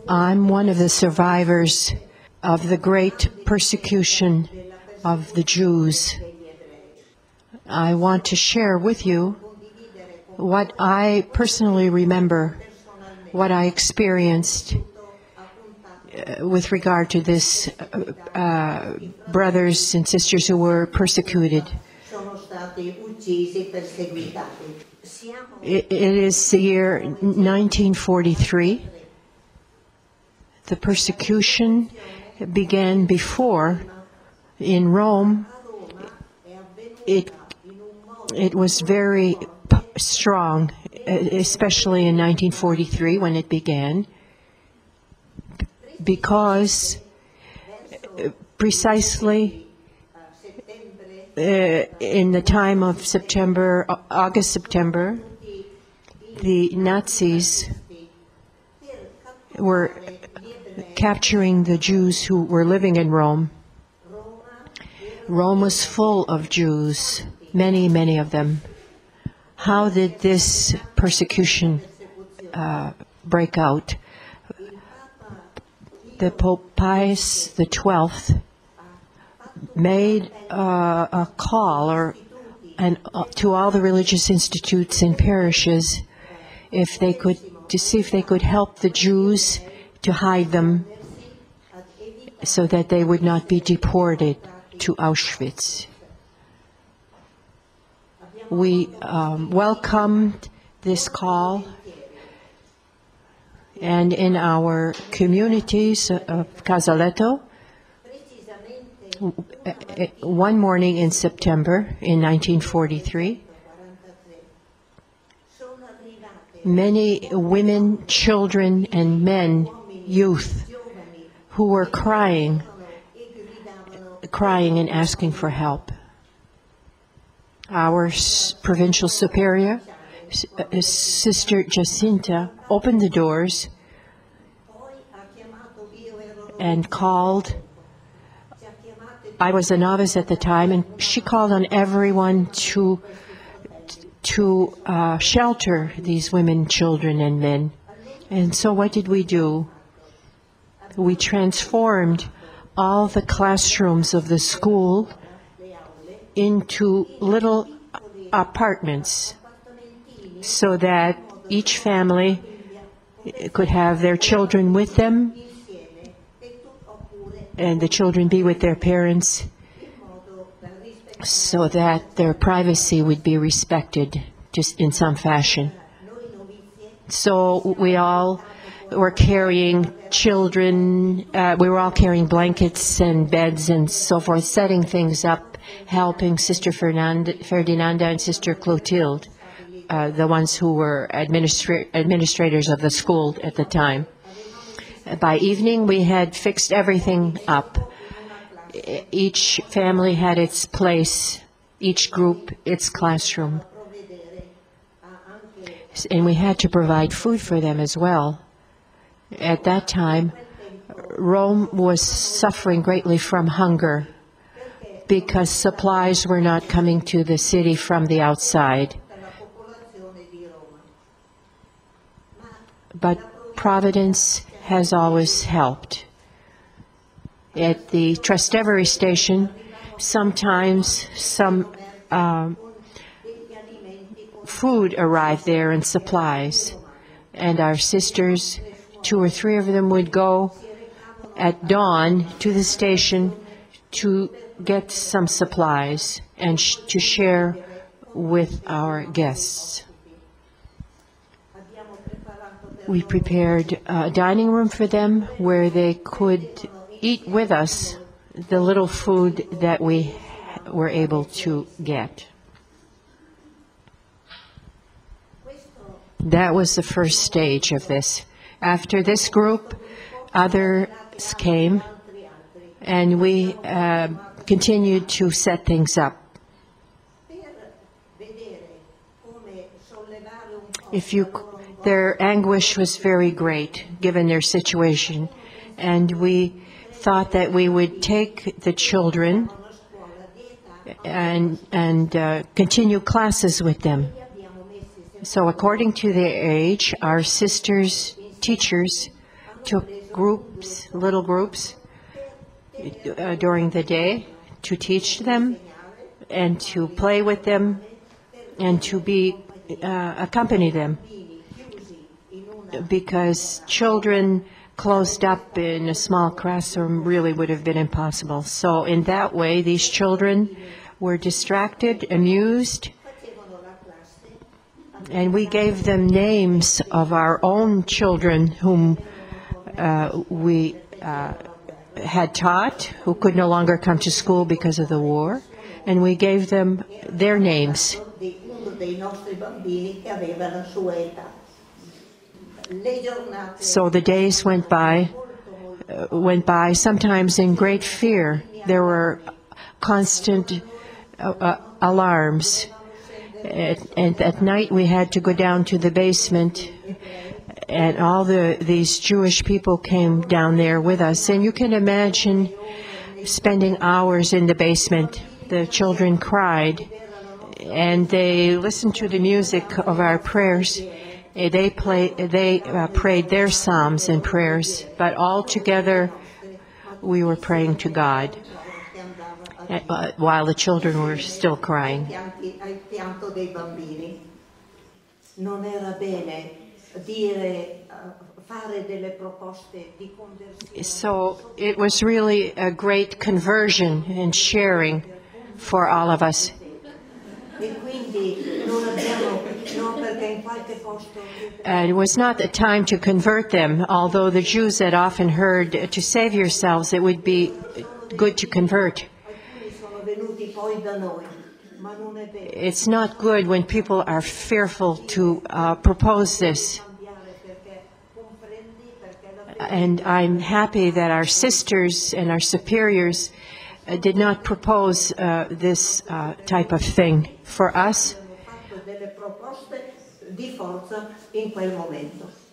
I'm one of the survivors of the great persecution of the Jews. I want to share with you what I personally remember, what I experienced with regard to this brothers and sisters who were persecuted. It is the year 1943. The persecution began before in Rome. It was very strong, especially in 1943 when it began, because precisely in the time of August, September, the Nazis were capturing the Jews who were living in Rome. Rome was full of Jews, many, many of them. How did this persecution break out? The Pope Pius XII made a call to all the religious institutes and parishes to see if they could help the Jews to hide them so that they would not be deported to Auschwitz. We welcomed this call, and in our communities of Casaletto, one morning in September in 1943, many women, children, and men, youth, who were crying and asking for help. Our provincial superior, Sister Jacinta, opened the doors and called. I was a novice at the time, and she called on everyone to shelter these women, children, and men. And so what did we do? We transformed all the classrooms of the school into little apartments so that each family could have their children with them and the children be with their parents so that their privacy would be respected just in some fashion. So we all were carrying children, we were all carrying blankets and beds and so forth, setting things up, helping Sister Ferdinanda and Sister Clotilde, the ones who were administrators of the school at the time. By evening, we had fixed everything up. Each family had its place, each group its classroom. And we had to provide food for them as well. At that time, Rome was suffering greatly from hunger because supplies were not coming to the city from the outside. But Providence has always helped. At the Trastevere station, sometimes some food arrived there and supplies. And our sisters, 2 or 3 of them, would go at dawn to the station to get some supplies and to share with our guests. We prepared a dining room for them where they could eat with us the little food that we were able to get. That was the first stage of this. After this group, others came, and we continued to set things up. Their anguish was very great, given their situation, and we thought that we would take the children and continue classes with them. So according to their age, our sisters teachers took groups, little groups, during the day to teach them and to play with them and to accompany them, because children closed up in a small classroom really would have been impossible. So in that way, these children were distracted, amused, and we gave them names of our own children whom we had taught, who could no longer come to school because of the war, and we gave them their names. So the days went by, sometimes in great fear. There were constant alarms. And at night we had to go down to the basement, and all these Jewish people came down there with us. And you can imagine spending hours in the basement. The children cried, and they listened to the music of our prayers. They prayed their psalms and prayers, but all together we were praying to God while the children were still crying. So it was really a great conversion and sharing for all of us. It was not the time to convert them, although the Jews had often heard, to save yourselves, it would be good to convert. It's not good when people are fearful to propose this. And I'm happy that our sisters and our superiors did not propose this type of thing for us. di forza in quel momento.